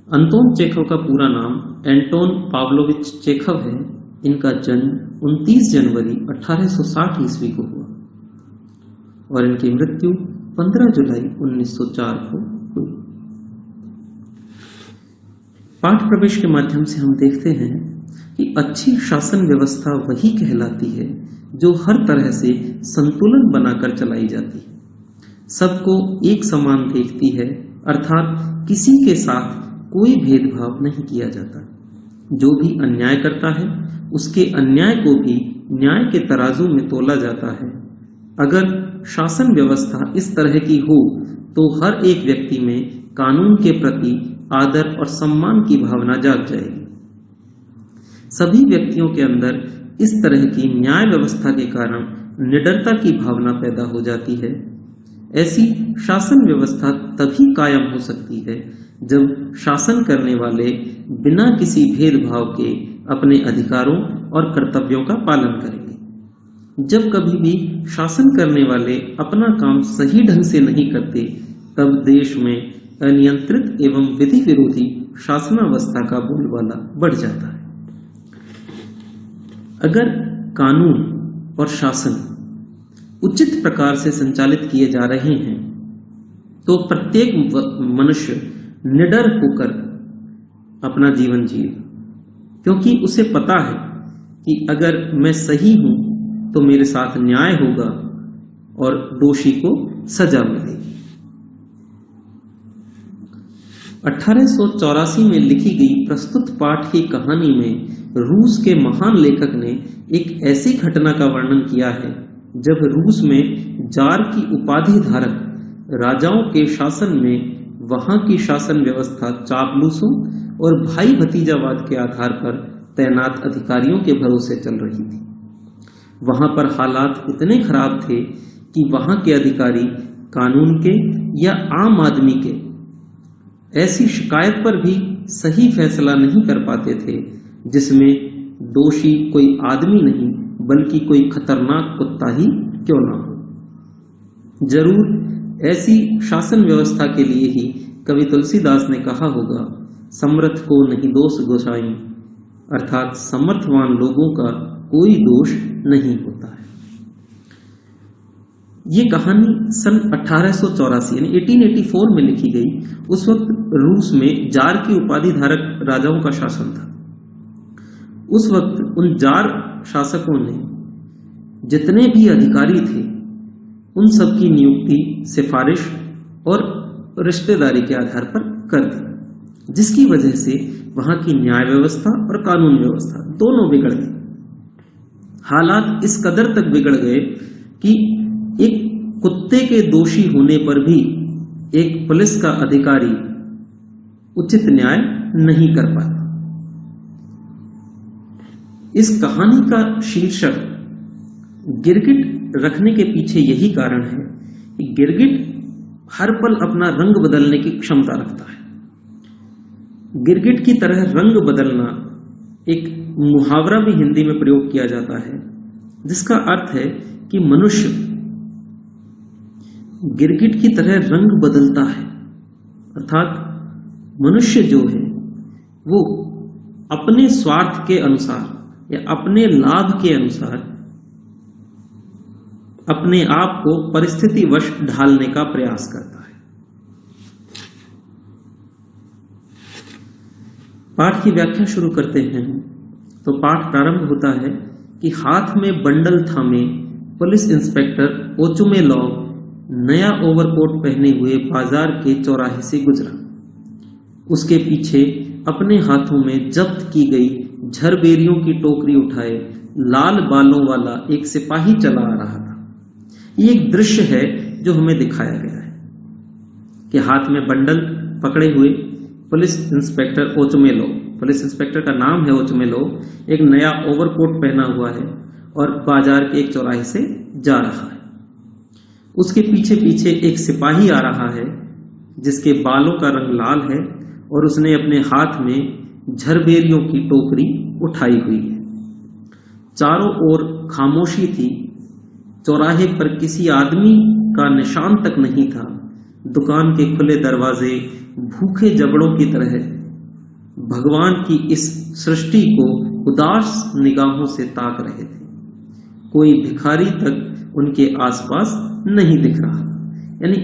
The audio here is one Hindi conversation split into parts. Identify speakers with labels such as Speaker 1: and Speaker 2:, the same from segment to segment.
Speaker 1: अंतोन चेखव का पूरा नाम एंटोन पाव्लोविच चेखव है। इनका जन्म 29 जनवरी 1860 ईस्वी को हुआ और इनकी मृत्यु 15 जुलाई 1904 को हुई। पाठ प्रवेश के माध्यम से हम देखते हैं कि अच्छी शासन व्यवस्था वही कहलाती है जो हर तरह से संतुलन बनाकर चलाई जाती है, सबको एक समान देखती है, अर्थात किसी के साथ कोई भेदभाव नहीं किया जाता। जो भी अन्याय करता है उसके अन्याय को भी न्याय के तराजू में तोला जाता है। अगर शासन व्यवस्था इस तरह की हो तो हर एक व्यक्ति में कानून के प्रति आदर और सम्मान की भावना जाग जाएगी। सभी व्यक्तियों के अंदर इस तरह की न्याय व्यवस्था के कारण निडरता की भावना पैदा हो जाती है। ऐसी शासन व्यवस्था तभी कायम हो सकती है जब शासन करने वाले बिना किसी भेदभाव के अपने अधिकारों और कर्तव्यों का पालन करेंगे। जब कभी भी शासन करने वाले अपना काम सही ढंग से नहीं करते, तब देश में अनियंत्रित एवं विधि विरोधी शासनावस्था का बोलबाला बढ़ जाता है। अगर कानून और शासन उचित प्रकार से संचालित किए जा रहे हैं तो प्रत्येक मनुष्य निडर होकर अपना जीवन जिए, क्योंकि उसे पता है कि अगर मैं सही हूं तो मेरे साथ न्याय होगा और दोषी को सजा मिलेगी। 1884 में लिखी गई प्रस्तुत पाठ की कहानी में रूस के महान लेखक ने एक ऐसी घटना का वर्णन किया है जब रूस में जार की उपाधि धारक राजाओं के शासन में वहां की शासन व्यवस्था चापलूसों और भाई भतीजावाद के आधार पर तैनात अधिकारियों के भरोसे चल रही थी। वहां पर हालात इतने खराब थे कि वहां के अधिकारी कानून के या आम आदमी के ऐसी शिकायत पर भी सही फैसला नहीं कर पाते थे जिसमें दोषी कोई आदमी नहीं बल्कि कोई खतरनाक कुत्ता ही क्यों ना हो। जरूर ऐसी शासन व्यवस्था के लिए ही कवि तुलसीदास ने कहा होगा, समर्थ को नहीं दोष गोसाई, अर्थात समर्थवान लोगों का कोई दोष नहीं होता है। ये कहानी सन 1884 यानी 1884 में लिखी गई। उस वक्त रूस में जार की उपाधि धारक राजाओं का शासन था। उस वक्त उन जार शासकों ने जितने भी अधिकारी थे उन सब की नियुक्ति सिफारिश और रिश्तेदारी के आधार पर कर दी, जिसकी वजह से वहां की न्याय व्यवस्था और कानून व्यवस्था दोनों बिगड़ गए। हालात इस कदर तक बिगड़ गए कि एक कुत्ते के दोषी होने पर भी एक पुलिस का अधिकारी उचित न्याय नहीं कर पाता। इस कहानी का शीर्षक गिरगिट रखने के पीछे यही कारण है कि गिरगिट हर पल अपना रंग बदलने की क्षमता रखता है। गिरगिट की तरह रंग बदलना एक मुहावरा भी हिंदी में प्रयोग किया जाता है, जिसका अर्थ है कि मनुष्य गिरगिट की तरह रंग बदलता है, अर्थात मनुष्य जो है वो अपने स्वार्थ के अनुसार या अपने लाभ के अनुसार अपने आप को परिस्थितिवश ढालने का प्रयास करता है। पाठ की व्याख्या शुरू करते हैं तो पाठ प्रारंभ होता है कि हाथ में बंडल थामे पुलिस इंस्पेक्टर ओचुमेलोव नया ओवरकोट पहने हुए बाजार के चौराहे से गुजरा। उसके पीछे अपने हाथों में जब्त की गई झरबेरियों की टोकरी उठाए लाल बालों वाला एक सिपाही चला आ रहा था। ये एक दृश्य है जो हमें दिखाया गया है कि हाथ में बंडल पकड़े हुए police inspector Ochumelov, police inspector का नाम है ओचुमेलोव, एक नया ओवरकोट पहना हुआ है और बाजार के एक चौराहे से जा रहा है। उसके पीछे पीछे एक सिपाही आ रहा है जिसके बालों का रंग लाल है और उसने अपने हाथ में झरबेरियों की टोकरी उठाई हुई है। चारों ओर खामोशी थी। चौराहे पर किसी आदमी का निशान तक नहीं था। दुकान के खुले दरवाजे भूखे जबड़ों की तरह भगवान की इस सृष्टि को उदास निगाहों से ताक रहे थे। कोई भिखारी तक उनके आसपास नहीं दिख रहा। यानी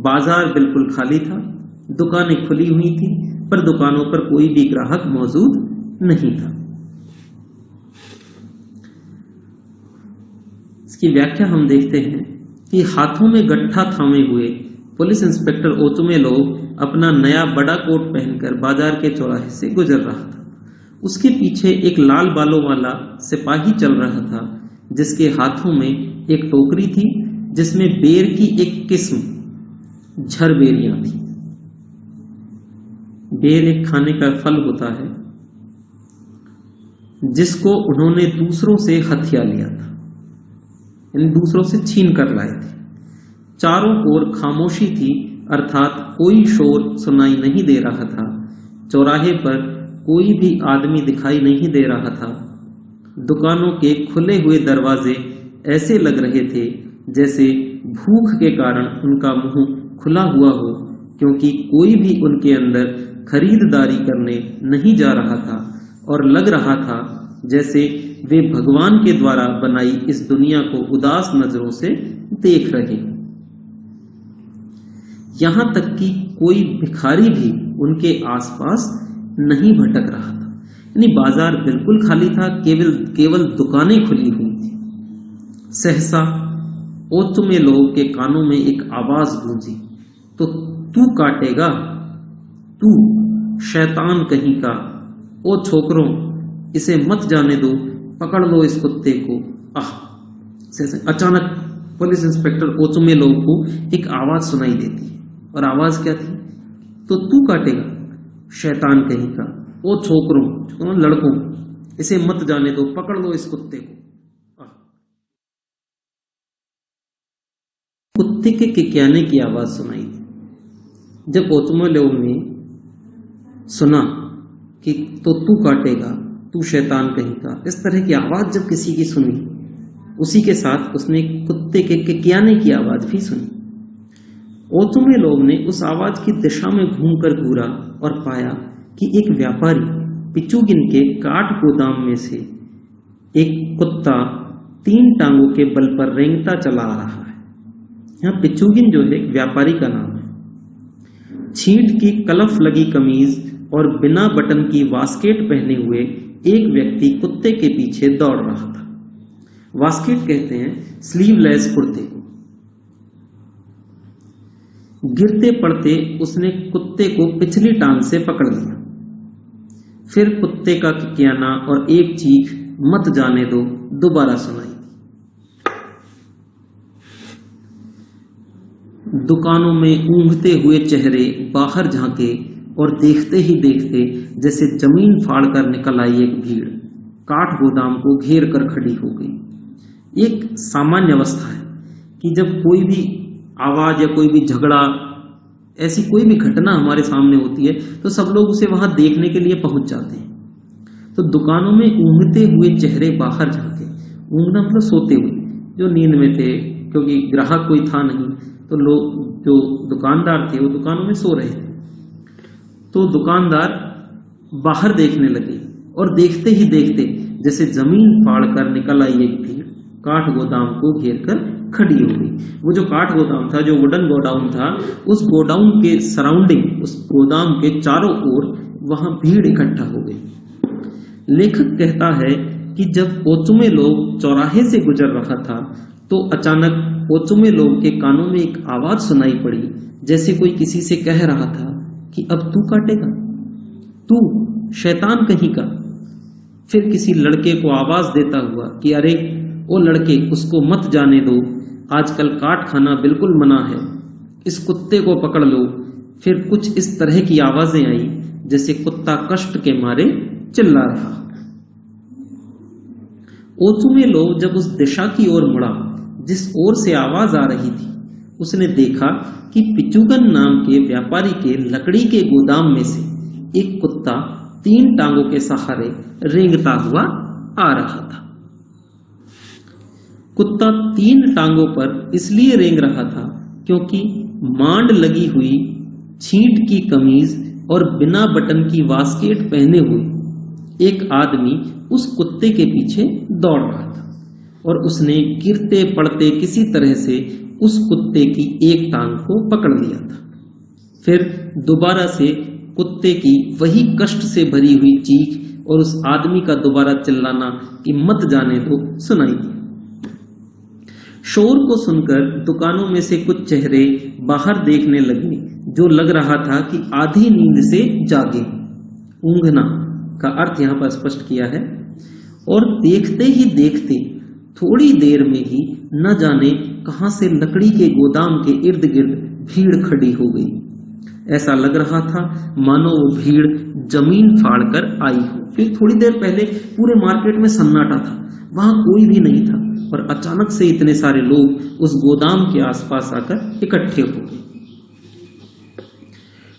Speaker 1: बाजार बिल्कुल खाली था, दुकानें खुली हुई थी, पर दुकानों पर कोई भी ग्राहक मौजूद नहीं था। इसकी व्याख्या हम देखते हैं कि हाथों में गट्ठा थामे हुए पुलिस इंस्पेक्टर ओचुमेलोव अपना नया बड़ा कोट पहनकर बाजार के चौराहे से गुजर रहा था। उसके पीछे एक लाल बालों वाला सिपाही चल रहा था, जिसके हाथों में एक टोकरी थी जिसमें बेर की एक किस्म झरबेरियां थी। बेर एक खाने का फल होता है जिसको उन्होंने दूसरों से हथिया लिया था, यानी दूसरों से छीन कर लाए थे। चारों ओर खामोशी थी, अर्थात कोई शोर सुनाई नहीं दे रहा था। चौराहे पर कोई भी आदमी दिखाई नहीं दे रहा था। दुकानों के खुले हुए दरवाजे ऐसे लग रहे थे जैसे भूख के कारण उनका मुंह खुला हुआ हो, क्योंकि कोई भी उनके अंदर खरीदारी करने नहीं जा रहा था और लग रहा था जैसे वे भगवान के द्वारा बनाई इस दुनिया को उदास नजरों से देख रहे। यहां तक कि कोई भिखारी भी उनके आसपास नहीं भटक रहा था। यानी बाजार बिल्कुल खाली था, केवल दुकानें खुली हुई थी। सहसा ओचुमेलोव के कानों में एक आवाज गूंजी, तो तू काटेगा, तू शैतान कहीं का, ओ छोकरों इसे मत जाने दो, पकड़ लो इस कुत्ते को। अचानक पुलिस इंस्पेक्टर ओचुमेलोव को एक आवाज सुनाई देती है, और आवाज क्या थी? तो तू काटेगा, शैतान कहीं का, ओ छोकरों, लड़कों इसे मत जाने दो, पकड़ लो इस कुत्ते को। कुत्ते के किक्याने की आवाज सुनाई दी। जब ओचुमेलोव ने सुना कि तो तू काटेगा, तू शैतान कहीं का, इस तरह की आवाज जब किसी की सुनी, उसी के साथ उसने कुत्ते के किक्याने की आवाज भी सुनी। ओचुमेलोव ने उस आवाज की दिशा में घूमकर घूरा और पाया कि एक व्यापारी पिचुगिन के काठ गोदाम में से एक कुत्ता 3 टांगों के बल पर रेंगता चला आ रहा है। यहाँ पिचुगिन जो है व्यापारी का नाम है। छींट की कलफ लगी कमीज और बिना बटन की वास्केट पहने हुए एक व्यक्ति कुत्ते के पीछे दौड़ रहा था। वास्केट कहते हैं स्लीवलेस कुर्ते को। गिरते पड़ते उसने कुत्ते को पिछली टांग से पकड़ लिया। फिर कुत्ते का किक्याना और एक चीख मत जाने दो दोबारा सुनाई। दुकानों में ऊँघते हुए चेहरे बाहर झांके और देखते ही देखते जैसे जमीन फाड़कर निकल आई एक भीड़ काठ गोदाम को घेर कर खड़ी हो गई। एक सामान्य अवस्था है कि जब कोई भी आवाज या कोई भी झगड़ा, ऐसी कोई भी घटना हमारे सामने होती है तो सब लोग उसे वहां देखने के लिए पहुंच जाते हैं। तो दुकानों में ऊँघते हुए चेहरे बाहर झांके, ऊँघना मतलब सोते हुए, जो नींद में थे, क्योंकि ग्राहक कोई था नहीं, तो लोग जो दुकानदार थे वो दुकानों में सो रहे थे। तो दुकानदार बाहर देखने लगे और देखते ही देखते जैसे जमीन फाड़कर निकल आई एक भीड़ काठ गोदाम को घेर कर खड़ी हो गई। वो जो काठ गोदाम था, जो वुडन गोडाउन था, उस गोडाउन के सराउंडिंग, उस गोदाम के चारों ओर वहां भीड़ इकट्ठा हो गई। लेखक कहता है कि जब ओचुमेलोव चौराहे से गुजर रहा था तो अचानक ओचुमेलोव के कानों में एक आवाज सुनाई पड़ी, जैसे कोई किसी से कह रहा था कि अब तू काटेगा, तू शैतान कहीं का। फिर किसी लड़के को आवाज देता हुआ कि अरे ओ लड़के, उसको मत जाने दो, आजकल काट खाना बिल्कुल मना है, इस कुत्ते को पकड़ लो। फिर कुछ इस तरह की आवाजें आई जैसे कुत्ता कष्ट के मारे चिल्ला रहा। ओचुमेलोव जब उस दिशा की ओर मुड़ा जिस ओर से आवाज आ रही थी, उसने देखा कि पिचुगन नाम के व्यापारी के लकड़ी के गोदाम में से एक कुत्ता 3 टांगों के सहारे रेंगता हुआ आ रहा था। कुत्ता 3 टांगों पर इसलिए रेंग रहा था क्योंकि मांड लगी हुई छींट की कमीज और बिना बटन की वास्केट पहने हुए एक आदमी उस कुत्ते के पीछे दौड़ रहा था और उसने गिरते पड़ते किसी तरह से उस कुत्ते की एक टांग को पकड़ लिया था। फिर दोबारा से कुत्ते की वही कष्ट से भरी हुई चीख और उस आदमी का दोबारा चिल्लाना कि मत जाने दो सुनाई दिया। शोर को सुनकर दुकानों में से कुछ चेहरे बाहर देखने लगे, जो लग रहा था कि आधी नींद से जागे। ऊँघना का अर्थ यहाँ पर स्पष्ट किया है। और देखते ही देखते थोड़ी देर में ही न जाने कहां से लकड़ी के गोदाम के इर्द गिर्द भीड़ खड़ी हो गई। ऐसा लग रहा था मानो वो भीड़ जमीन फाड़कर आई हो। फिर थोड़ी देर पहले पूरे मार्केट में सन्नाटा था, वहां कोई भी नहीं था, और अचानक से इतने सारे लोग उस गोदाम के आसपास आकर इकट्ठे हो गए।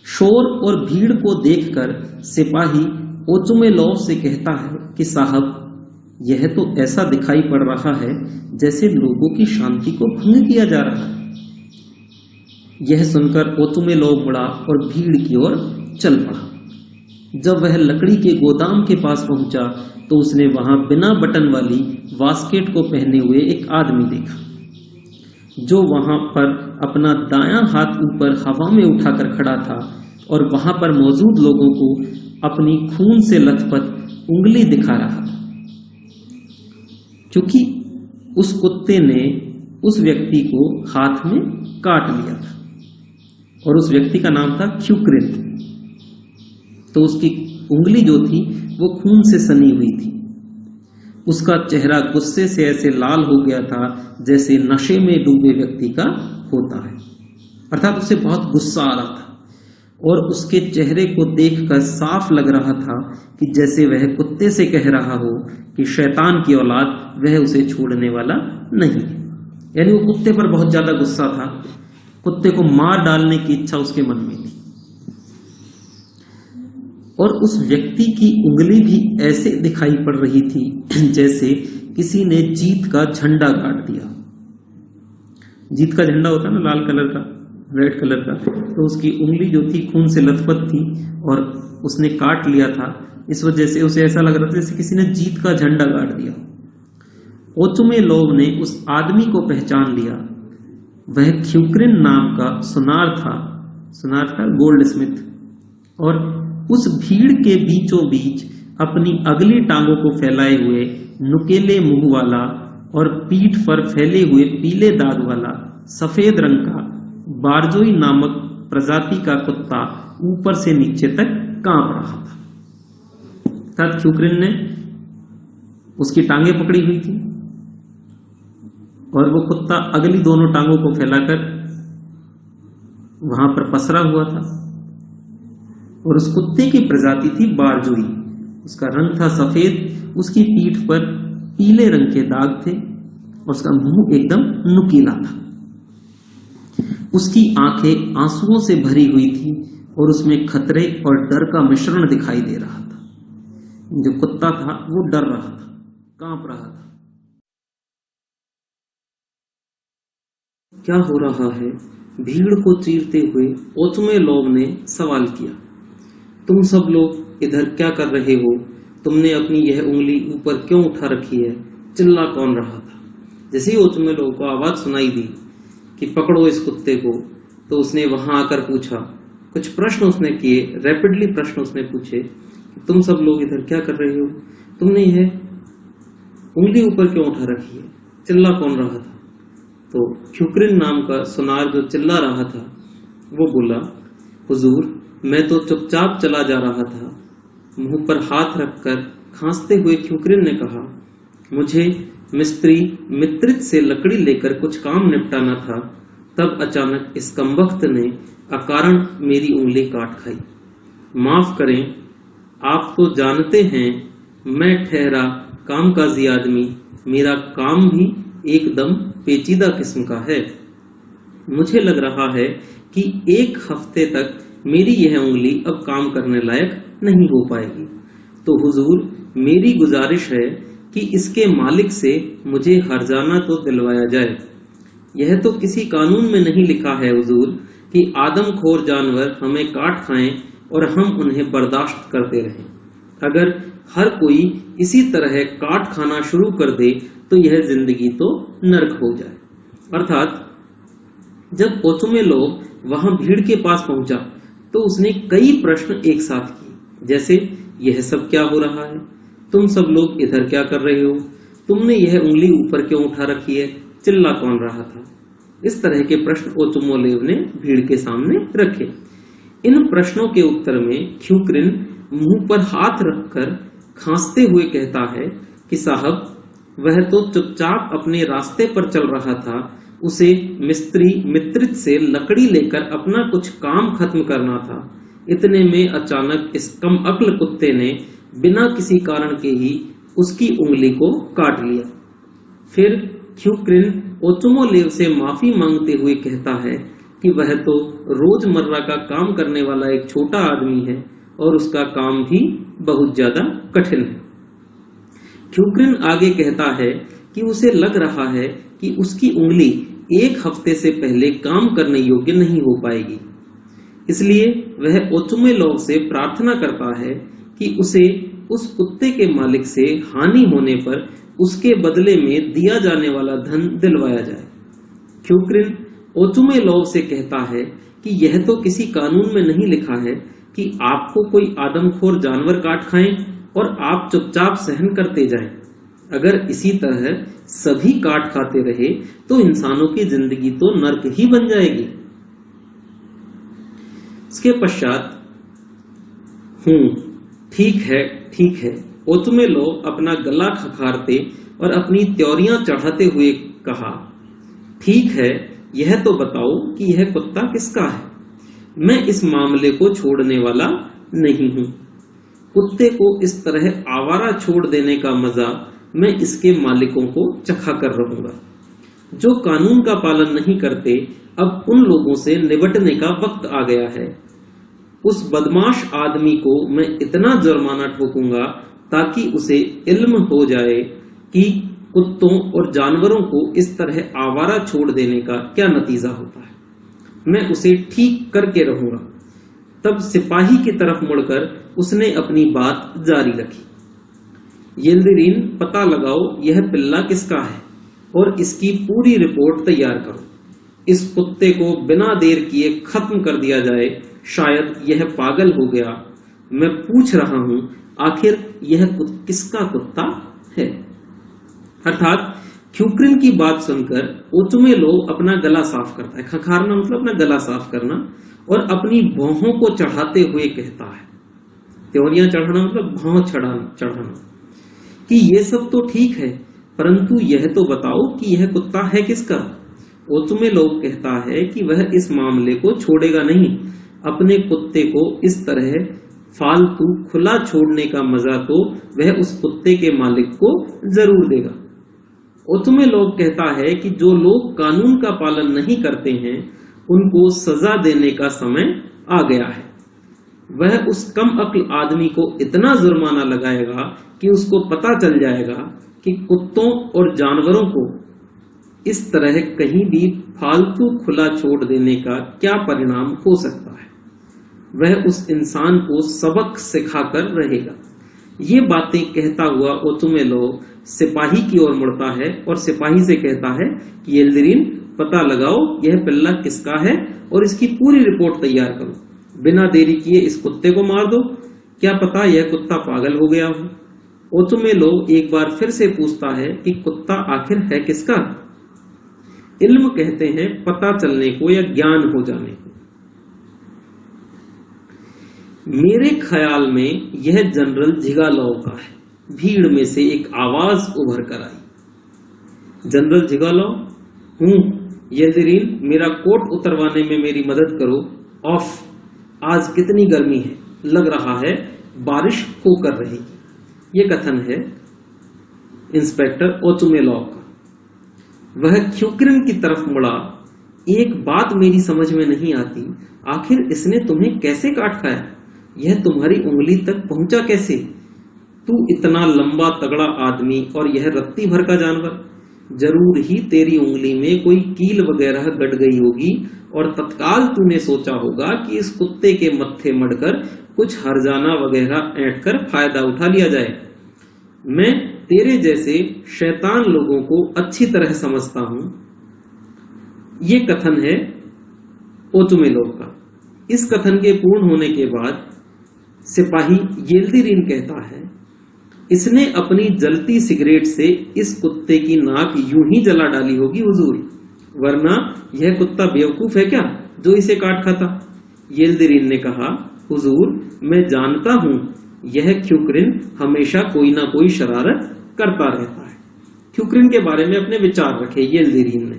Speaker 1: शोर और भीड़ को देखकर सिपाही ओचुमेलोव से कहता है कि साहब, यह तो ऐसा दिखाई पड़ रहा है जैसे लोगों की शांति को भंग किया जा रहा है। यह सुनकर ओचुमेलोव मुड़ा और भीड़ की ओर चल पड़ा। जब वह लकड़ी के गोदाम के पास पहुंचा तो उसने वहां बिना बटन वाली वास्केट को पहने हुए एक आदमी देखा, जो वहां पर अपना दायां हाथ ऊपर हवा में उठाकर खड़ा था और वहां पर मौजूद लोगों को अपनी खून से लथपथ उंगली दिखा रहा था, क्योंकि उस कुत्ते ने उस व्यक्ति को हाथ में काट लिया था और उस व्यक्ति का नाम था ख्युक्रिन। तो उसकी उंगली जो थी वो खून से सनी हुई थी। उसका चेहरा गुस्से से ऐसे लाल हो गया था जैसे नशे में डूबे व्यक्ति का होता है, अर्थात उसे बहुत गुस्सा आ रहा था और उसके चेहरे को देखकर साफ लग रहा था कि जैसे वह कुत्ते से कह रहा हो कि शैतान की औलाद, वह उसे छोड़ने वाला नहीं है। यानी वो कुत्ते पर बहुत ज्यादा गुस्सा था, कुत्ते को मार डालने की इच्छा उसके मन में थी। और उस व्यक्ति की उंगली भी ऐसे दिखाई पड़ रही थी जैसे किसी ने जीत का झंडा गाड़ दिया। जीत का झंडा होता है ना, लाल कलर का, रेड कलर का, तो उसकी उंगली जो थी खून से लथपथ थी और उसने काट लिया था। इस वजह से उसे ऐसा लग रहा था जैसे किसी ने जीत का झंडा गाड़ दिया। ओचुमेलोव ने उस आदमी को पहचान लिया। वह ख्युक्रिन नाम का सुनार था गोल्ड स्मिथ, और उस भीड़ के बीचों बीच अपनी अगली टांगों को फैलाए हुए नुकेले मुंह वाला और पीठ पर फैले हुए पीले दाग वाला सफेद रंग का बारजोई नामक प्रजाति का कुत्ता ऊपर से नीचे तक कांप रहा था। तब ख्युक्रिन ने उसकी टांगे पकड़ी हुई थी और वो कुत्ता अगली दोनों टांगों को फैलाकर वहां पर पसरा हुआ था। और उस कुत्ते की प्रजाति थी बारजोई। उसका रंग था सफेद, उसकी पीठ पर पीले रंग के दाग थे और उसका मुंह एकदम नुकीला था। उसकी आंखें आंसुओं से भरी हुई थी और उसमें खतरे और डर का मिश्रण दिखाई दे रहा था। जो कुत्ता था वो डर रहा था, कांप रहा था। क्या हो रहा है? भीड़ को चीरते हुए ओचुमेलोव ने सवाल किया, तुम सब लोग इधर क्या कर रहे हो? तुमने अपनी यह उंगली ऊपर क्यों उठा रखी है? चिल्ला कौन रहा था? जैसे ही ओचुमेलोव को आवाज सुनाई दी कि पकड़ो इस कुत्ते को, तो उसने वहां आकर पूछा, कुछ प्रश्न उसने किए, रैपिडली प्रश्न उसने पूछे, तुम सब लोग इधर क्या कर रहे हो? तुमने यह उंगली ऊपर क्यों उठा रखी है? चिल्ला कौन रहा था? तो ख्युक्रिन नाम का सुनार जो चिल्ला रहा था वो बोला, हुजूर, मैं तो चुपचाप चला जा रहा था। मुंह पर हाथ रखकर खांसते हुए ख्युक्रिन ने कहा, मुझे मिस्त्री मित्रित से लकड़ी लेकर कुछ काम निपटाना था, तब अचानक इस कमबख्त ने अकारण मेरी उंगली काट खाई। माफ करें, आप तो जानते हैं मैं ठहरा कामकाजी आदमी, मेरा काम भी एकदम पेचीदा किस्म का है। मुझे लग रहा है कि एक हफ्ते तक मेरी यह उंगली अब काम करने लायक नहीं हो पाएगी। तो हुजूर, मेरी गुजारिश है कि इसके मालिक से मुझे हर्जाना तो दिलवाया जाए। यह तो किसी कानून में नहीं लिखा है हुजूर कि आदमखोर जानवर हमें काट खाएं और हम उन्हें बर्दाश्त करते रहें। अगर हर कोई इसी तरह काट खाना शुरू कर दे तो यह जिंदगी तो नर्क हो जाए। अर्थात जब ओचुमेलो वहां भीड़ के पास पहुंचा तो उसने कई प्रश्न एक साथ किए, जैसे यह सब क्या हो रहा है, तुम सब लोग इधर क्या कर रहे हो, तुमने यह उंगली ऊपर क्यों उठा रखी है, चिल्ला कौन रहा था। इस तरह के प्रश्न ओचुमेलो ने भीड़ के सामने रखे। इन प्रश्नों के उत्तर में ख्यूक्रिन मुंह पर हाथ रखकर खांसते हुए कहता है कि साहब, वह तो चुपचाप अपने रास्ते पर चल रहा था, उसे मिस्त्री मित्रित से लकड़ी लेकर अपना कुछ काम खत्म करना था। इतने में अचानक इस कम अक्ल कुत्ते ने बिना किसी कारण के ही उसकी उंगली को काट लिया। फिर ख्यूक्रिन ओचुमेलो से माफी मांगते हुए कहता है कि वह तो रोजमर्रा का काम करने वाला एक छोटा आदमी है और उसका काम भी बहुत ज्यादा कठिन है। ख्यूक्रिन आगे कहता है कि उसे लग रहा है कि उसकी उंगली एक हफ्ते से पहले काम करने योग्य नहीं हो पाएगी, इसलिए वह ओचुमेलो से प्रार्थना करता है कि उसे उस कुत्ते के मालिक से हानि होने पर उसके बदले में दिया जाने वाला धन दिलवाया जाए। ख्यूक्रिन ओचुमेलो से कहता है कि यह तो किसी कानून में नहीं लिखा है कि आपको कोई आदमखोर जानवर काट खाए और आप चुपचाप सहन करते जाएं। अगर इसी तरह सभी काट खाते रहे तो इंसानों की जिंदगी तो नर्क ही बन जाएगी। इसके पश्चात ठीक है ओचुमेलो अपना गला खखारते और अपनी त्योरियां चढ़ाते हुए कहा, ठीक है, यह तो बताओ कि यह कुत्ता किसका है। मैं इस मामले को छोड़ने वाला नहीं हूं। कुत्ते को इस तरह आवारा छोड़ देने का मजा मैं इसके मालिकों को चखा कर रहूंगा। जो कानून का पालन नहीं करते, अब उन लोगों से निपटने का वक्त आ गया है। उस बदमाश आदमी को मैं इतना जुर्माना ठोकूंगा ताकि उसे इल्म हो जाए कि कुत्तों और जानवरों को इस तरह आवारा छोड़ देने का क्या नतीजा होता है। मैं उसे ठीक करके रहूंगा। तब सिपाही की तरफ मुड़कर उसने अपनी बात जारी रखी, येल्दिरिन, पता लगाओ यह पिल्ला किसका है और इसकी पूरी रिपोर्ट तैयार करो। इस कुत्ते को बिना देर किए खत्म कर दिया जाए। शायद यह पागल हो गया। मैं पूछ रहा हूं, आखिर यह किसका कुत्ता है। अर्थात ख्यूक्रिन की बात सुनकर ओचुमेलो अपना गला साफ करता है। खखारना मतलब अपना गला साफ करना, और अपनी भौहों को चढ़ाते हुए कहता है, त्योरियां चढ़ाना मतलब भौं चढ़ाना, कि ये सब तो ठीक है, परंतु यह तो बताओ कि यह कुत्ता है किसका। ओचुमेलो कहता है कि वह इस मामले को छोड़ेगा नहीं। अपने कुत्ते को इस तरह फालतू खुला छोड़ने का मजा तो वह उस कुत्ते के मालिक को जरूर देगा। ओचुमेलो कहता है कि जो लोग कानून का पालन नहीं करते हैं उनको सजा देने का समय आ गया है। वह उस कम अक्ल आदमी को इतना जुर्माना लगाएगा कि उसको पता चल जाएगा कि कुत्तों और जानवरों को इस तरह कहीं भी फालतू खुला छोड़ देने का क्या परिणाम हो सकता है। वह उस इंसान को सबक सिखाकर रहेगा। ये बातें कहता हुआ ओचुमेलो सिपाही की ओर मुड़ता है और सिपाही से कहता है कि येल्दिरिन, पता लगाओ यह पिल्ला किसका है और इसकी पूरी रिपोर्ट तैयार करो। बिना देरी किए इस कुत्ते को मार दो। क्या पता यह कुत्ता पागल हो गया हो। ओचुमेलो एक बार फिर से पूछता है कि कुत्ता आखिर है किसका। इल्म कहते हैं पता चलने को या ज्ञान हो जाने को। मेरे ख्याल में यह जनरल झिगालोव का है। भीड़ में से एक आवाज उभर कर आई, जनरल झिगालोव? हूं। येल्दिरिन, मेरा कोट उतरवाने में मेरी मदद करो। ऑफ। आज कितनी गर्मी है, लग रहा है बारिश होकर रहेगी। ये कथन है इंस्पेक्टर ओचुमेलो का। वह ख्यूक्रिन की तरफ मुड़ा। एक बात मेरी समझ में नहीं आती, आखिर इसने तुम्हें कैसे काट खाया? यह तुम्हारी उंगली तक पहुंचा कैसे? तू इतना लंबा तगड़ा आदमी और यह रत्ती भर का जानवर। जरूर ही तेरी उंगली में कोई कील वगैरह गड़ गई होगी और तत्काल तूने सोचा होगा कि इस कुत्ते के मत्थे मड़कर कुछ हरजाना वगैरह ऐंठ कर फायदा उठा लिया जाए। मैं तेरे जैसे शैतान लोगों को अच्छी तरह समझता हूं। ये कथन है ओचुमेलोव का। इस कथन के पूर्ण होने के बाद सिपाही येल्दिरिन कहता है, इसने अपनी जलती सिगरेट से इस कुत्ते की नाक यूं ही जला डाली होगी हुजूर, वरना यह कुत्ता बेवकूफ है क्या जो इसे काट खाता। येल्दिरिन ने कहा, हुजूर मैं जानता हूं यह ख्युक्रिन हमेशा कोई ना कोई शरारत करता रहता है। ख्युक्रिन के बारे में अपने विचार रखे येल्दिरिन ने।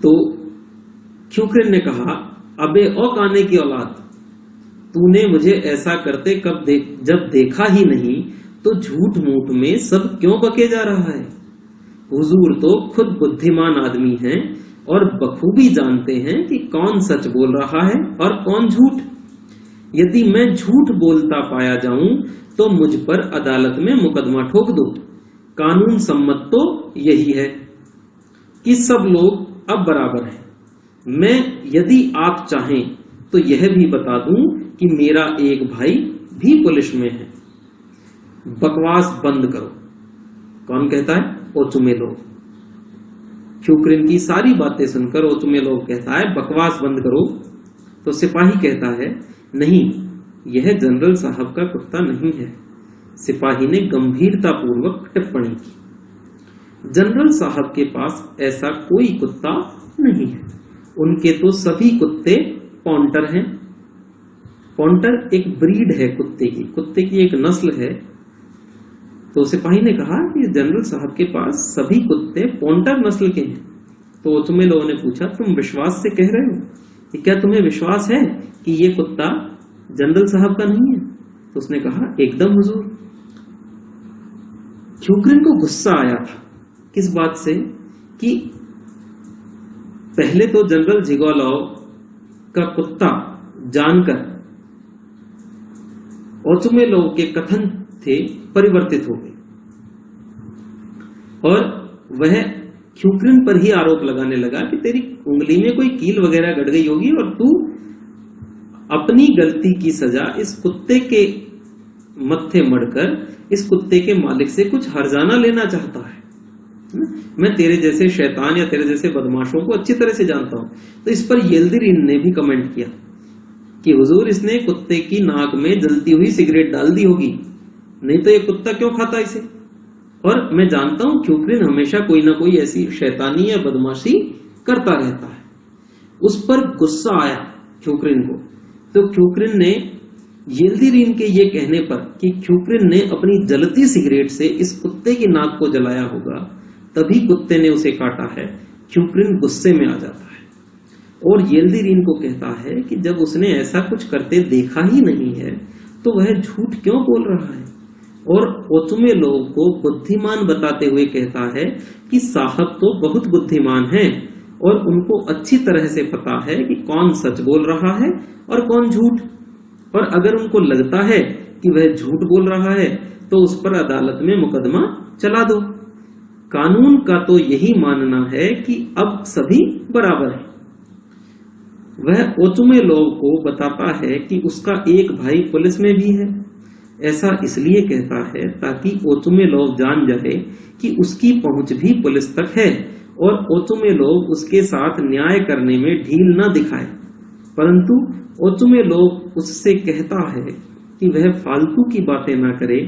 Speaker 1: तो ख्युक्रिन ने कहा, अबे ओ काने की औलाद, तूने मुझे ऐसा करते जब देखा ही नहीं तो झूठ मूठ में सब क्यों बके जा रहा है। हुजूर तो खुद बुद्धिमान आदमी हैं और बखूबी जानते हैं कि कौन सच बोल रहा है और कौन झूठ। यदि मैं झूठ बोलता पाया जाऊं तो मुझ पर अदालत में मुकदमा ठोक दो। कानून सम्मत तो यही है कि सब लोग अब बराबर हैं। मैं यदि आप चाहें तो यह भी बता दूं कि मेरा एक भाई भी पुलिस में है। बकवास बंद करो। कौन कहता है? ओचुमेलोव। ख्युक्रिन की सारी बातें सुनकर ओचुमेलोव कहता है, बकवास बंद करो। तो सिपाही कहता है, नहीं, यह जनरल साहब का कुत्ता नहीं है। सिपाही ने गंभीरतापूर्वक टिप्पणी की, जनरल साहब के पास ऐसा कोई कुत्ता नहीं है। उनके तो सभी कुत्ते पॉन्टर हैं। पॉन्टर एक ब्रीड है कुत्ते की एक नस्ल है। तो सिपाही ने कहा कि जनरल साहब के पास सभी कुत्ते पॉन्टर नस्ल के हैं। तो ओचुमेलोव ने पूछा, तुम विश्वास से कह रहे हो? क्या तुम्हें विश्वास है कि ये कुत्ता जनरल साहब का नहीं है? तो उसने कहा, एकदम हुजूर। ख्युक्रिन को गुस्सा आया था। किस बात से? कि पहले तो जनरल झिगोलोव का कुत्ता जानकर ओचुमेलोव के कथन थे परिवर्तित हो गए और वह ख्युक्रिन पर ही आरोप लगाने लगा कि तेरी उंगली में कोई कील वगैरह गड़ गई होगी और तू अपनी गलती की सजा इस कुत्ते के मत्थे मड़कर इस कुत्ते के मालिक से कुछ हर्जाना लेना चाहता है। मैं तेरे जैसे शैतान या तेरे जैसे बदमाशों को अच्छी तरह से जानता हूं। तो इस पर येल्दिरिन ने भी कमेंट किया कि हुजूर, इसने कुत्ते की नाक में जलती हुई सिगरेट डाल दी होगी, नहीं तो ये कुत्ता क्यों खाता इसे। और मैं जानता हूं ख्युक्रिन हमेशा कोई ना कोई ऐसी शैतानी या बदमाशी करता रहता है। उस पर गुस्सा आया ख्युक्रिन को। तो ख्युक्रिन ने येल्दिरिन के ये कहने पर कि ख्युक्रिन ने अपनी जलती सिगरेट से इस कुत्ते की नाक को जलाया होगा, तभी कुत्ते ने उसे काटा है, ख्युक्रिन गुस्से में आ जाता है और येल्दिरिन को कहता है कि जब उसने ऐसा कुछ करते देखा ही नहीं है तो वह झूठ क्यों बोल रहा है। और ओचुमेलोव को बुद्धिमान बताते हुए कहता है कि साहब तो बहुत बुद्धिमान हैं और उनको अच्छी तरह से पता है कि कौन सच बोल रहा है और कौन झूठ। और अगर उनको लगता है कि वह झूठ बोल रहा है तो उस पर अदालत में मुकदमा चला दो। कानून का तो यही मानना है कि अब सभी बराबर हैं। वह ओचुमेलोव को बताता है कि उसका एक भाई पुलिस में भी है। ऐसा इसलिए कहता है ताकि ओचुमेलोव जान जाए कि उसकी पहुंच भी पुलिस तक है और ओचुमेलोव उसके साथ न्याय करने में ढील न दिखाए। परंतु ओचुमेलोव उससे कहता है कि वह फालतू की बातें न करे।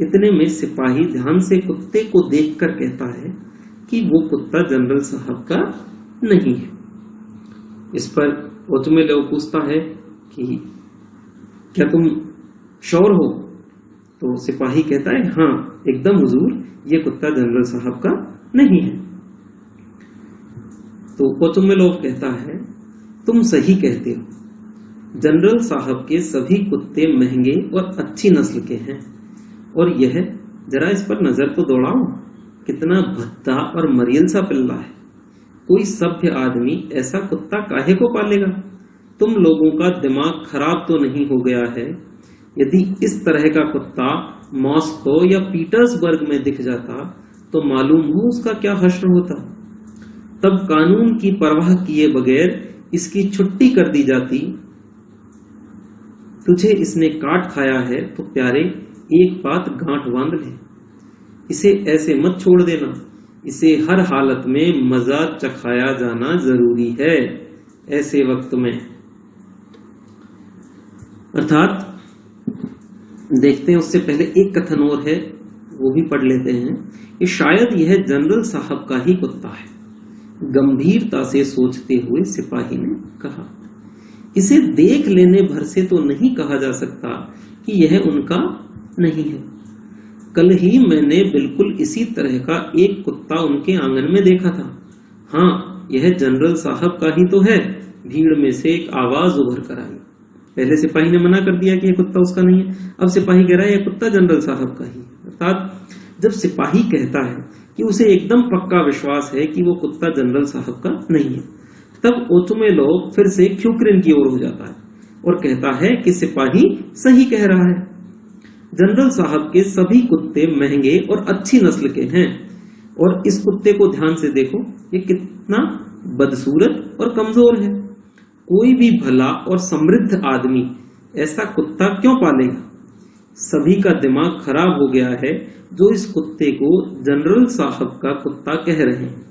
Speaker 1: इतने में सिपाही ध्यान से कुत्ते को देखकर कहता है कि वो कुत्ता जनरल साहब का नहीं है। इस पर ओचुमेलोव पूछता है कि क्या तुम श्योर हो? तो सिपाही कहता है, हाँ एकदम हुजूर, ये कुत्ता जनरल साहब का नहीं है। तो ओचुमेलोव कहता है, तुम सही कहते हो, जनरल साहब के सभी कुत्ते महंगे और अच्छी नस्ल के हैं। और यह जरा इस पर नजर तो दौड़ाओ, कितना भद्दा और मरियल सा पिल्ला है। कोई सभ्य आदमी ऐसा कुत्ता काहे को पालेगा? तुम लोगों का दिमाग खराब तो नहीं हो गया है? यदि इस तरह का कुत्ता मॉस्को या पीटर्सबर्ग में दिख जाता तो मालूम हो उसका क्या हश्र होता। तब कानून की परवाह किए बगैर इसकी छुट्टी कर दी जाती। तुझे इसने काट खाया है तो प्यारे एक बात गांठ बांध ले, इसे ऐसे मत छोड़ देना, इसे हर हालत में मजा चखाया जाना जरूरी है ऐसे वक्त में। अर्थात देखते हैं, उससे पहले एक कथन और है, वो भी पढ़ लेते हैं कि शायद यह जनरल साहब का ही कुत्ता है, गंभीरता से सोचते हुए सिपाही ने कहा। इसे देख लेने भर से तो नहीं कहा जा सकता कि यह उनका नहीं है। कल ही मैंने बिल्कुल इसी तरह का एक कुत्ता उनके आंगन में देखा था। हाँ, यह जनरल साहब का ही तो है, भीड़ में से एक आवाज उभर कर आई। पहले सिपाही ने मना कर दिया कि यह कुत्ता उसका नहीं है, अब सिपाही कह रहा है यह कुत्ता जनरल साहब का ही है। अर्थात जब सिपाही कहता है कि उसे एकदम पक्का विश्वास है कि वो कुत्ता जनरल साहब का नहीं है, तब ओचुमेलो फिर से ख्यूक्रिन की ओर हो जाता है और कहता है कि सिपाही सही कह रहा है। जनरल साहब के सभी कुत्ते महंगे और अच्छी नस्ल के हैं, और इस कुत्ते को ध्यान से देखो, ये कितना बदसूरत और कमजोर है। कोई भी भला और समृद्ध आदमी ऐसा कुत्ता क्यों पालेगा? सभी का दिमाग खराब हो गया है जो इस कुत्ते को जनरल साहब का कुत्ता कह रहे हैं।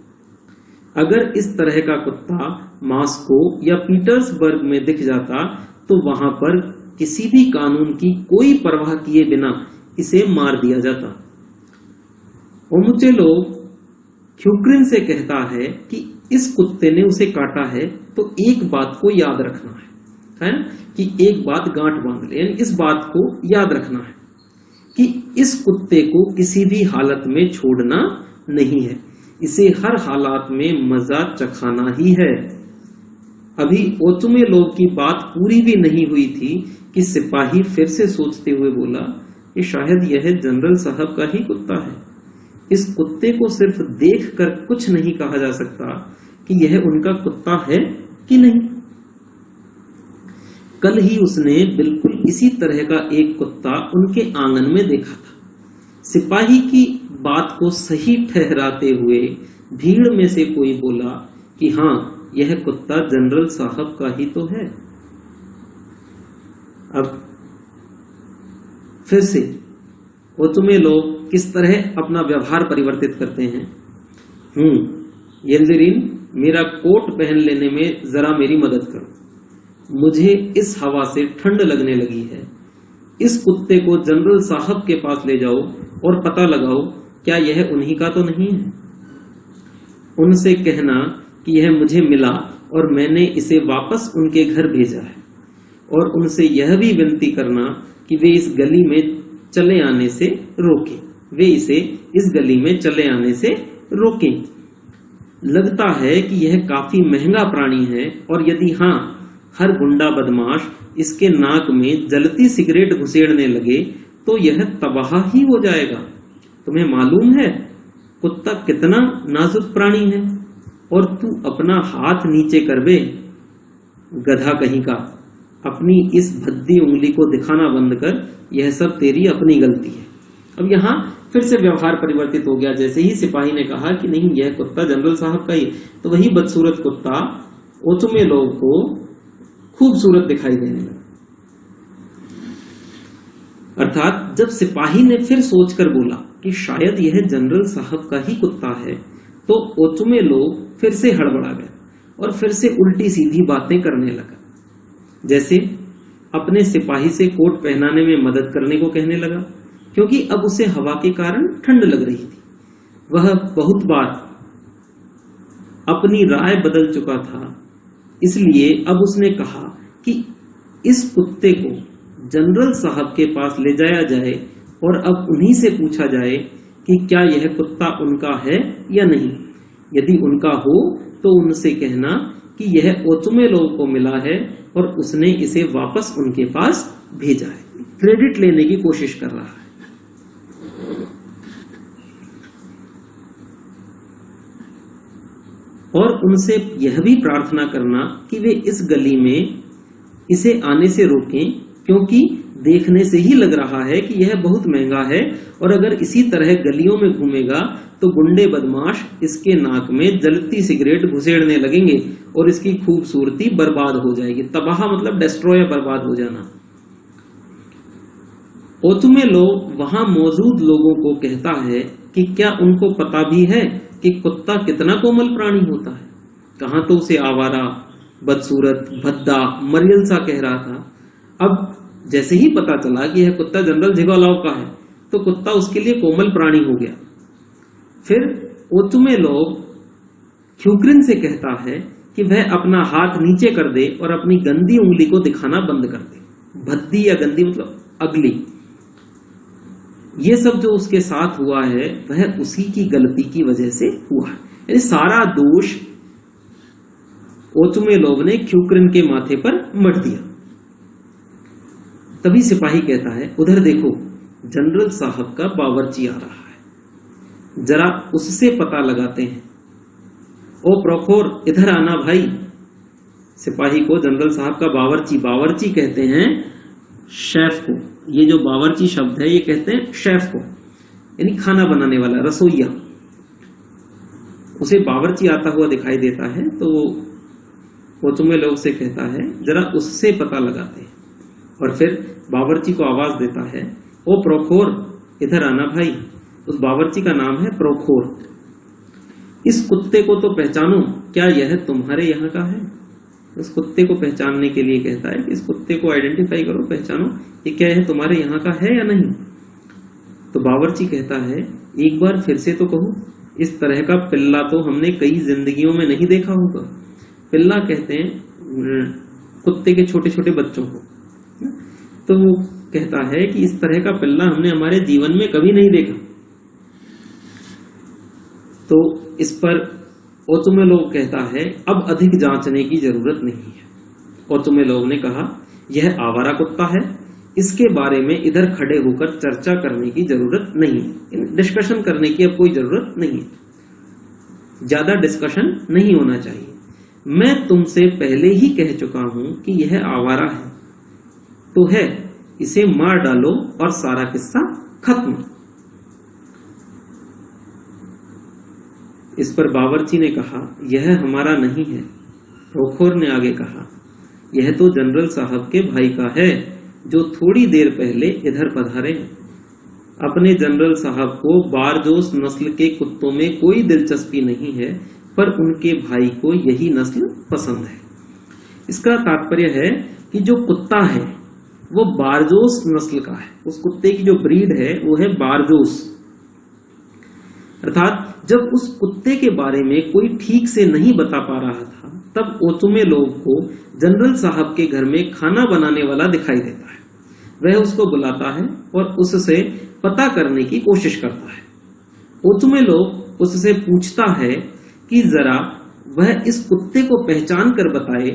Speaker 1: अगर इस तरह का कुत्ता मॉस्को या पीटर्सबर्ग में दिख जाता तो वहां पर किसी भी कानून की कोई परवाह किए बिना इसे मार दिया जाता। ओमुचेलो ख्यूक्रिन से कहता है कि इस कुत्ते ने उसे काटा है तो एक बात को याद रखना है ना, कि एक बात गांठ बांध ले, यानी इस बात को याद रखना है कि इस कुत्ते को किसी भी हालत में छोड़ना नहीं है, इसे हर हालात में मजा चखाना ही है। अभी ओचुमेलो की बात पूरी भी नहीं हुई थी कि सिपाही फिर से सोचते हुए बोला कि शायद यह जनरल साहब का ही कुत्ता है। इस कुत्ते को सिर्फ देखकर कुछ नहीं कहा जा सकता कि यह उनका कुत्ता है कि नहीं। कल ही उसने बिल्कुल इसी तरह का एक कुत्ता उनके आंगन में देखा था। सिपाही की बात को सही ठहराते हुए भीड़ में से कोई बोला कि हाँ, यह कुत्ता जनरल साहब का ही तो है। अब फिर से ओचुमेलो किस तरह अपना व्यवहार परिवर्तित करते हैं। येल्दिरिन, मेरा कोट पहन लेने में जरा मेरी मदद करो, मुझे इस हवा से ठंड लगने लगी है। इस कुत्ते को जनरल साहब के पास ले जाओ और पता लगाओ क्या यह उन्हीं का तो नहीं है। उनसे कहना कि यह मुझे मिला और मैंने इसे वापस उनके घर भेजा है, और उनसे यह भी विनती करना कि वे इस गली में चले आने से रोकें, वे इसे इस गली में चले आने से रोकें। लगता है कि यह काफी महंगा प्राणी है, और यदि हाँ, हर गुंडा बदमाश इसके नाक में जलती सिगरेट घुसेड़ने लगे तो यह तबाह ही हो जाएगा। तुम्हें मालूम है कुत्ता कितना नाजुक प्राणी है, और तू अपना हाथ नीचे कर बे, गधा कहीं का। अपनी इस भद्दी उंगली को दिखाना बंद कर, यह सब तेरी अपनी गलती है। अब यहाँ फिर से व्यवहार परिवर्तित हो गया। जैसे ही सिपाही ने कहा कि नहीं, यह कुत्ता जनरल साहब का ही, तो वही बदसूरत कुत्ता ओचुमेलो को खूबसूरत दिखाई देने लगा। अर्थात जब सिपाही ने फिर सोचकर बोला कि शायद यह जनरल साहब का ही कुत्ता है, तो ओचुमेलो फिर से हड़बड़ा गया और फिर से उल्टी सीधी बातें करने लगा। जैसे अपने सिपाही से कोट पहनाने में मदद करने को कहने लगा, क्योंकि अब उसे हवा के कारण ठंड लग रही थी। वह बहुत बार अपनी राय बदल चुका था, इसलिए अब उसने कहा कि इस कुत्ते को जनरल साहब के पास ले जाया जाए और अब उन्हीं से पूछा जाए कि क्या यह कुत्ता उनका है या नहीं। यदि उनका हो तो उनसे कहना कि यह ओचुमेलो को मिला है और उसने इसे वापस उनके पास भेजा है। क्रेडिट लेने की कोशिश कर रहा है। और उनसे यह भी प्रार्थना करना कि वे इस गली में इसे आने से रोकें, क्योंकि देखने से ही लग रहा है कि यह बहुत महंगा है और अगर इसी तरह गलियों में घूमेगा तो गुंडे बदमाश इसके नाक में जलती सिगरेट घुसेड़ने लगेंगे और इसकी खूबसूरती बर्बाद हो जाएगी। तबाह मतलब डिस्ट्रॉय, बर्बाद हो जाना। ओचुमेलो वहां मौजूद लोगों को कहता है कि क्या उनको पता भी है कि कुत्ता कितना कोमल प्राणी होता है। कहां तो उसे आवारा, बदसूरत, भद्दा, मरियल सा कह रहा था। अब जैसे ही पता चला कि यह कुत्ता जनरल झिगोलाव का है तो कुत्ता उसके लिए कोमल प्राणी हो गया। फिर ओचुमेलो ख्यूक्रिन से कहता है कि वह अपना हाथ नीचे कर दे और अपनी गंदी उंगली को दिखाना बंद कर दे। भद्दी या गंदी मतलब अगली। ये सब जो उसके साथ हुआ है वह उसी की गलती की वजह से हुआ है। यानी सारा दोष ओचुमेलोव ने ख्यूक्रिन के माथे पर मढ़ दिया। तभी सिपाही कहता है, उधर देखो, जनरल साहब का बावर्ची आ रहा है, जरा उससे पता लगाते हैं। ओ प्रोखोर, इधर आना भाई। सिपाही को जनरल साहब का बावर्ची, बावर्ची कहते हैं शेफ को। ये जो बावर्ची शब्द है ये कहते हैं शेफ को, यानी खाना बनाने वाला, रसोइया। उसे बावर्ची आता हुआ दिखाई देता है तो ओचुमेलोव से कहता है जरा उससे पता लगाते हैं। और फिर बावर्ची को आवाज देता है, ओ प्रोखोर, इधर आना भाई। उस बावर्ची का नाम है प्रोखोर। इस कुत्ते को तो पहचानो, क्या यह तुम्हारे यहाँ का है। उस कुत्ते को पहचानने के लिए कहता है कि इस कुत्ते को आइडेंटिफाई करो, पहचानो, ये क्या है, तुम्हारे यहाँ का है या नहीं। तो बावर्ची कहता है, एक बार फिर से तो कहो, इस तरह का पिल्ला तो हमने कई जिंदगियों में नहीं देखा होगा। पिल्ला कहते हैं कुत्ते के छोटे छोटे बच्चों को। तो वो कहता है कि इस तरह का पिल्ला हमने हमारे जीवन में कभी नहीं देखा। तो इस पर ओचुमेलोव कहता है, अब अधिक जांचने की जरूरत नहीं है। ओचुमेलोव ने कहा, यह आवारा कुत्ता है, इसके बारे में इधर खड़े होकर चर्चा करने की जरूरत नहीं है, डिस्कशन करने की अब कोई जरूरत नहीं है, ज्यादा डिस्कशन नहीं होना चाहिए। मैं तुमसे पहले ही कह चुका हूं कि यह आवारा है तो है, इसे मार डालो और सारा किस्सा खत्म। इस पर बावर्ची ने कहा, यह हमारा नहीं है। प्रोखोर ने आगे कहा, यह तो जनरल साहब के भाई का है जो थोड़ी देर पहले इधर पधारे हैं। अपने जनरल साहब को बारजोस नस्ल के कुत्तों में कोई दिलचस्पी नहीं है, पर उनके भाई को यही नस्ल पसंद है। इसका तात्पर्य है कि जो कुत्ता है वो बारजोस नस्ल का है। उस कुत्ते की जो ब्रीड है वो है बारजोस। अर्थात जब उस कुत्ते के बारे में कोई ठीक से नहीं बता पा रहा था तब ओचुमेलोव को जनरल साहब के घर में खाना बनाने वाला दिखाई देता है। वह उसको बुलाता है और उससे पता करने की कोशिश करता है। ओचुमेलोव उससे पूछता है कि जरा वह इस कुत्ते को पहचान कर बताए,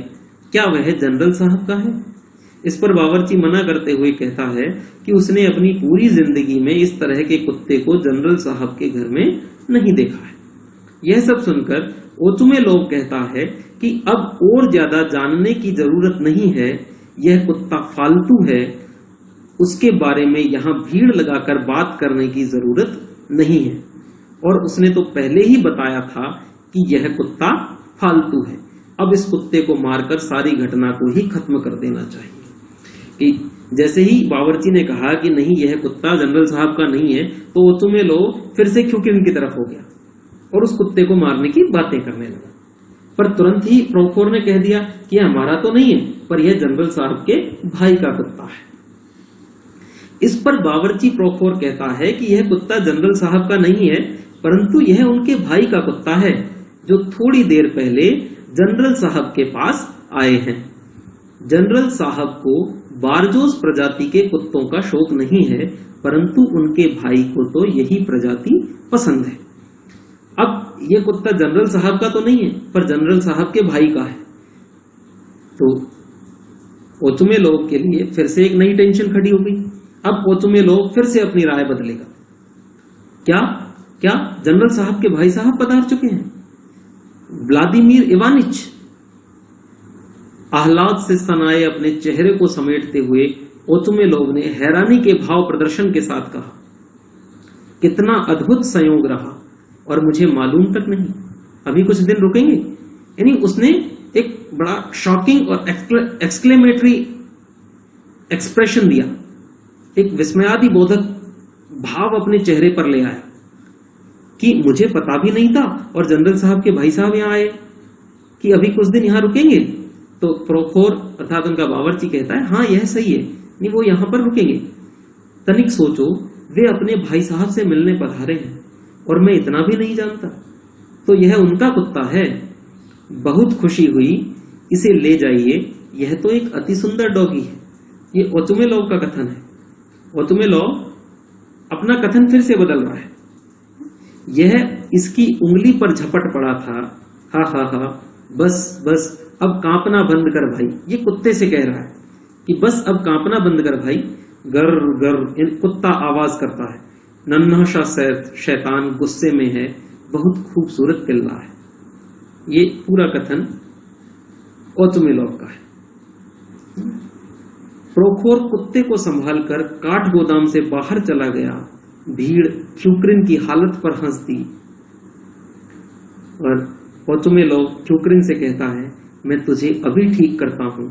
Speaker 1: क्या वह जनरल साहब का है। इस पर बावर्ची मना करते हुए कहता है कि उसने अपनी पूरी जिंदगी में इस तरह के कुत्ते को जनरल साहब के घर में नहीं देखा है। यह सब सुनकर ओचुमेलोव कहता है कि अब और ज्यादा जानने की जरूरत नहीं है, यह कुत्ता फालतू है, उसके बारे में यहाँ भीड़ लगाकर बात करने की जरूरत नहीं है। और उसने तो पहले ही बताया था कि यह कुत्ता फालतू है। अब इस कुत्ते को मारकर सारी घटना को ही खत्म कर देना चाहिए। कि जैसे ही बावर्ची ने कहा कि नहीं यह कुत्ता जनरल साहब का नहीं है तो ओचुमेलोव फिर से ख्यूक्रिन की तरफ हो गया और उस कुत्ते को मारने की बातें करने लगा। पर तुरंत ही प्रोखोर ने कह दिया कि यह हमारा तो नहीं है, पर यह जनरल साहब के भाई का कुत्ता है। इस पर बावर्ची प्रोखोर कहता है कि यह कुत्ता जनरल साहब का नहीं है, परंतु यह उनके भाई का कुत्ता है जो थोड़ी देर पहले जनरल साहब के पास आए हैं। जनरल साहब को बारजोस प्रजाति के कुत्तों का शौक नहीं है, परंतु उनके भाई को तो यही प्रजाति पसंद है। अब यह कुत्ता जनरल साहब का तो नहीं है, पर जनरल साहब के भाई का है। तो ओचुमेलोव के लिए फिर से एक नई टेंशन खड़ी हो गई। अब ओचुमेलोव फिर से अपनी राय बदलेगा। क्या जनरल साहब के भाई साहब पधार चुके हैं? व्लादिमीर इवानिच आह्लाद से सनाए अपने चेहरे को समेटते हुए ओचुमेलोव ने हैरानी के भाव प्रदर्शन के साथ कहा, कितना अद्भुत संयोग रहा और मुझे मालूम तक नहीं। अभी कुछ दिन रुकेंगे। यानी उसने एक बड़ा शॉकिंग और एक्सक्लेमेटरी एक्सप्रेशन दिया, एक विस्मयादि बोधक भाव अपने चेहरे पर ले आया कि मुझे पता भी नहीं था और जनरल साहब के भाई साहब यहां आए कि अभी कुछ दिन यहां रुकेंगे। तो प्रोखोर अर्थात उनका बावर्ची कहता है, हाँ यह सही है, नहीं वो यहां पर रुकेंगे। तनिक सोचो, वे अपने भाई साहब से मिलने पधारे हैं और मैं इतना भी नहीं जानता। तो यह उनका कुत्ता है, बहुत खुशी हुई, इसे ले जाइए, यह तो एक अति सुंदर डॉगी है। ये ओचुमेलोव का कथन है। ओचुमेलोव अपना कथन फिर से बदल रहा है। यह इसकी उंगली पर झपट पड़ा था। हा हा हा, बस बस अब कांपना बंद कर भाई। ये कुत्ते से कह रहा है कि बस अब कांपना बंद कर भाई। गर गर कुत्ता आवाज करता है। नन्हा सा शैतान गुस्से में है, बहुत खूबसूरत पिल्ला है। ये पूरा कथन ओचुमेलोव का है। प्रोखोर कुत्ते को संभालकर काठ गोदाम से बाहर चला गया। भीड़ क्यूक्रिन की हालत पर हंस दी और ओचुमेलोव क्यूक्रिन से कहता है, मैं तुझे अभी ठीक करता हूं।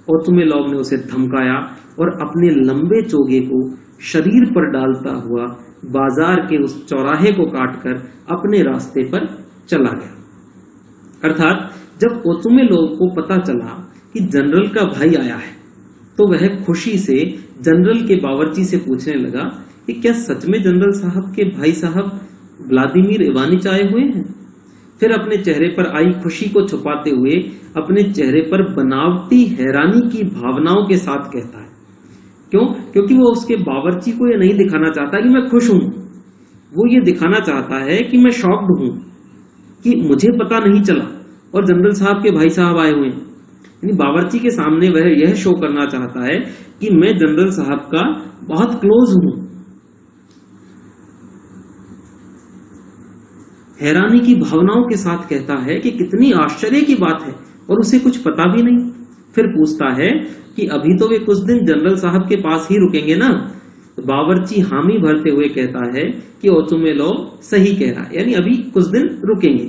Speaker 1: ओचुमेलोव ने उसे धमकाया और अपने लंबे चोगे को शरीर पर डालता हुआ बाजार के उस चौराहे को काटकर अपने रास्ते पर चला गया। अर्थात जब ओचुमेलोव को पता चला कि जनरल का भाई आया है तो वह खुशी से जनरल के बावर्ची से पूछने लगा कि क्या सच में जनरल साहब के भाई साहब व्लादिमीर इवानिच आए हुए हैं। फिर अपने चेहरे पर आई खुशी को छुपाते हुए अपने चेहरे पर बनावटी हैरानी की भावनाओं के साथ कहता है। क्यों? क्योंकि वो उसके बावर्ची को ये नहीं दिखाना चाहता कि मैं खुश हूं। वो ये दिखाना चाहता है कि मैं शॉक्ड हूं, कि मुझे पता नहीं चला और जनरल साहब के भाई साहब आए हुए हैं। यानी बावर्ची के सामने वह यह शो करना चाहता है कि मैं जनरल साहब का बहुत क्लोज हूं। हैरानी की भावनाओं के साथ कहता है कि कितनी आश्चर्य की बात है और उसे कुछ पता भी नहीं। फिर पूछता है कि अभी तो वे कुछ दिन जनरल साहब के पास ही रुकेंगे ना। तो बावर्ची हामी भरते हुए कहता है कि ओचुमेलोव सही कह रहा है, यानी अभी कुछ दिन रुकेंगे।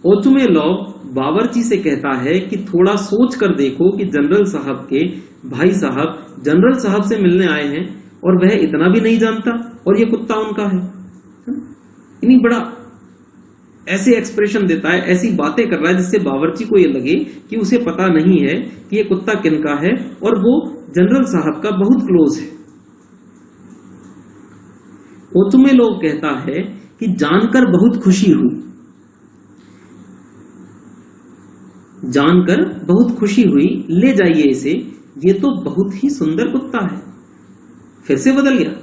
Speaker 1: ओचुमेलोव बावर्ची से कहता है कि थोड़ा सोच कर देखो कि जनरल साहब के भाई साहब जनरल साहब से मिलने आए हैं और वह इतना भी नहीं जानता और यह कुत्ता उनका है। यानी बड़ा ऐसे एक्सप्रेशन देता है, ऐसी बातें कर रहा है जिससे बावर्ची को यह लगे कि उसे पता नहीं है कि यह कुत्ता किनका है और वो जनरल साहब का बहुत क्लोज है। ओचुमेलोव कहता है कि जानकर बहुत खुशी हुई, जानकर बहुत खुशी हुई, ले जाइए इसे, ये तो बहुत ही सुंदर कुत्ता है। फिर से बदल गया।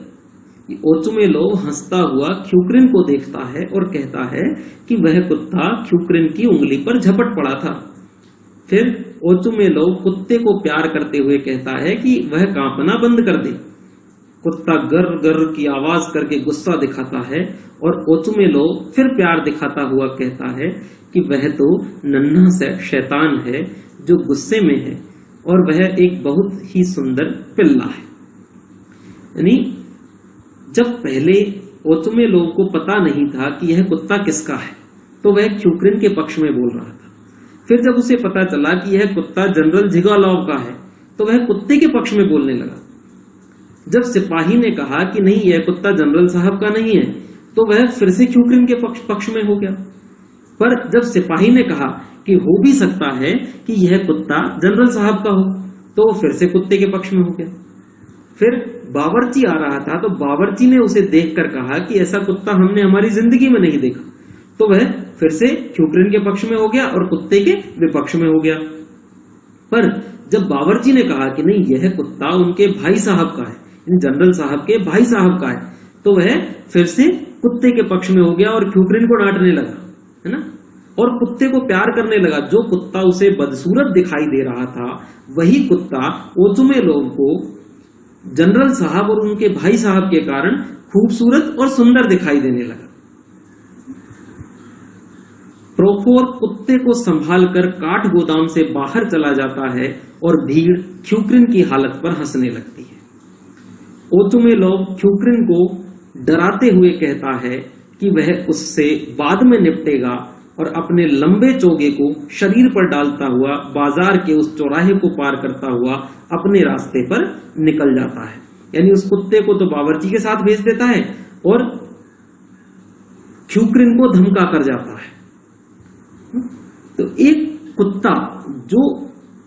Speaker 1: ओचुमेलोव हंसता हुआ क्यूक्रिन को देखता है और कहता है कि वह कुत्ता क्यूक्रिन की उंगली पर झपट पड़ा था। फिर ओचुमेलोव कुत्ते को प्यार करते हुए कहता है कि वह कांपना बंद कर दे। कुत्ता गर गर की आवाज करके गुस्सा दिखाता है और ओचुमेलोव फिर प्यार दिखाता हुआ कहता है कि वह तो नन्हा सा शैतान है जो गुस्से में है और वह एक बहुत ही सुंदर पिल्ला है। यानी जब पहले ओचुमेलोव को पता नहीं था कि यह कुत्ता किसका है तो वह क्यूक्रिन के पक्ष में बोल रहा था। फिर जब उसे पता चला कि यह कुत्ता जनरल झिगालोव का है तो वह कुत्ते के पक्ष में बोलने लगा। जब सिपाही ने कहा कि नहीं यह कुत्ता जनरल साहब का नहीं है तो वह फिर से क्यूक्रिन के पक्ष में हो गया। पर जब सिपाही ने कहा कि हो भी सकता है कि यह कुत्ता जनरल साहब का हो तो वो फिर से कुत्ते के पक्ष में हो गया। फिर बावर्ची आ रहा था तो बावर्ची ने उसे देखकर कहा कि ऐसा कुत्ता हमने हमारी जिंदगी में नहीं देखा, तो वह फिर से क्यूक्रिन के पक्ष में हो गया और कुत्ते के विपक्ष में हो गया। पर जब बावर्ची ने कहा कि नहीं यह कुत्ता उनके भाई साहब का है, जनरल साहब के भाई साहब का है, तो वह फिर से कुत्ते के पक्ष में हो गया और क्यूक्रिन को डांटने लगा, है ना, और कुत्ते को प्यार करने लगा। जो कुत्ता उसे बदसूरत दिखाई दे रहा था वही कुत्ता ओचुमेलोव को जनरल साहब और उनके भाई साहब के कारण खूबसूरत और सुंदर दिखाई देने लगा। प्रोफोर कुत्ते को संभालकर काठ गोदाम से बाहर चला जाता है और भीड़ ख्यूक्रिन की हालत पर हंसने लगती है। ओचुमेलोव ख्यूक्रिन को डराते हुए कहता है कि वह उससे बाद में निपटेगा और अपने लंबे चोगे को शरीर पर डालता हुआ बाजार के उस चौराहे को पार करता हुआ अपने रास्ते पर निकल जाता है। यानी उस कुत्ते को तो बावर्ची के साथ भेज देता है और ख्यूक्रिन को धमका कर जाता है। तो एक कुत्ता जो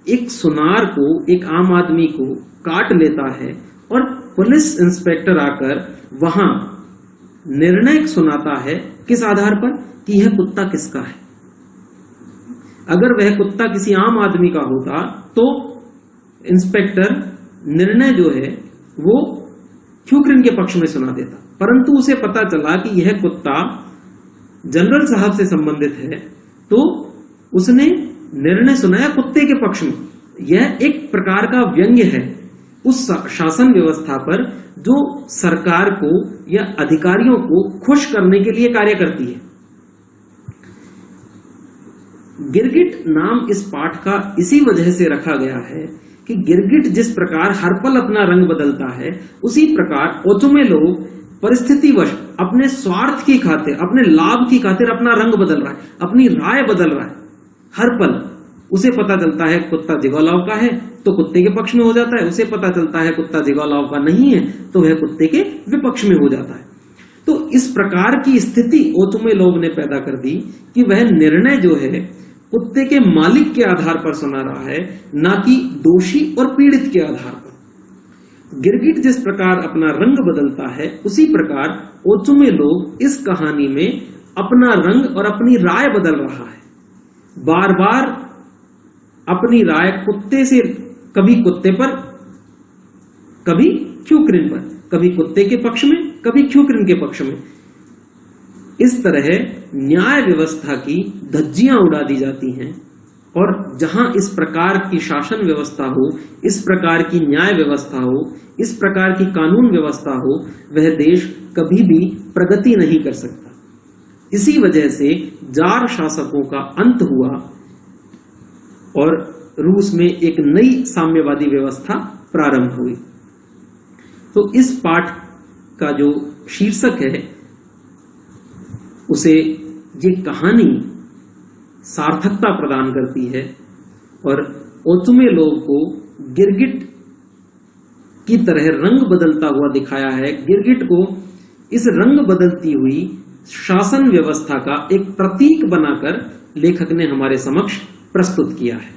Speaker 1: एक सुनार को, एक आम आदमी को काट लेता है और पुलिस इंस्पेक्टर आकर वहां निर्णय सुनाता है, किस आधार पर कि यह कुत्ता किसका है। अगर वह कुत्ता किसी आम आदमी का होता तो इंस्पेक्टर निर्णय जो है वो ख्यूक्रिन के पक्ष में सुना देता, परंतु उसे पता चला कि यह कुत्ता जनरल साहब से संबंधित है तो उसने निर्णय सुनाया कुत्ते के पक्ष में। यह एक प्रकार का व्यंग्य है उस शासन व्यवस्था पर जो सरकार को या अधिकारियों को खुश करने के लिए कार्य करती है। गिरगिट नाम इस पाठ का इसी वजह से रखा गया है कि गिरगिट जिस प्रकार हर पल अपना रंग बदलता है, उसी प्रकार ओचुमेलोव परिस्थितिवश अपने स्वार्थ की खातिर, अपने लाभ की खातिर अपना रंग बदल रहा है, अपनी राय बदल रहा है। हर पल उसे पता चलता है कुत्ता जिगोलाव का है तो कुत्ते के पक्ष में हो जाता है, उसे पता चलता है कुत्ता जिगोलाव का नहीं है तो वह कुत्ते के विपक्ष में हो जाता है। तो इस प्रकार की स्थिति ओचुमेलोव ने पैदा कर दी कि वह निर्णय जो है कुत्ते के मालिक के आधार पर सुना रहा है, ना कि दोषी और पीड़ित के आधार पर। गिरगिट जिस प्रकार अपना रंग बदलता है, उसी प्रकार ओचुमेलोव इस कहानी में अपना रंग और अपनी राय बदल रहा है। बार बार अपनी राय कुत्ते से, कभी कुत्ते पर, कभी ख्यूक्रिन पर, कभी कुत्ते के पक्ष में, कभी ख्यूक्रिन के पक्ष में। इस तरह न्याय व्यवस्था की धज्जियां उड़ा दी जाती हैं और जहां इस प्रकार की शासन व्यवस्था हो, इस प्रकार की न्याय व्यवस्था हो, इस प्रकार की कानून व्यवस्था हो, वह देश कभी भी प्रगति नहीं कर सकता। इसी वजह से जार शासकों का अंत हुआ और रूस में एक नई साम्यवादी व्यवस्था प्रारंभ हुई। तो इस पाठ का जो शीर्षक है उसे ये कहानी सार्थकता प्रदान करती है और ओचुमेलोव को गिरगिट की तरह रंग बदलता हुआ दिखाया है। गिरगिट को इस रंग बदलती हुई शासन व्यवस्था का एक प्रतीक बनाकर लेखक ने हमारे समक्ष प्रस्तुत किया है।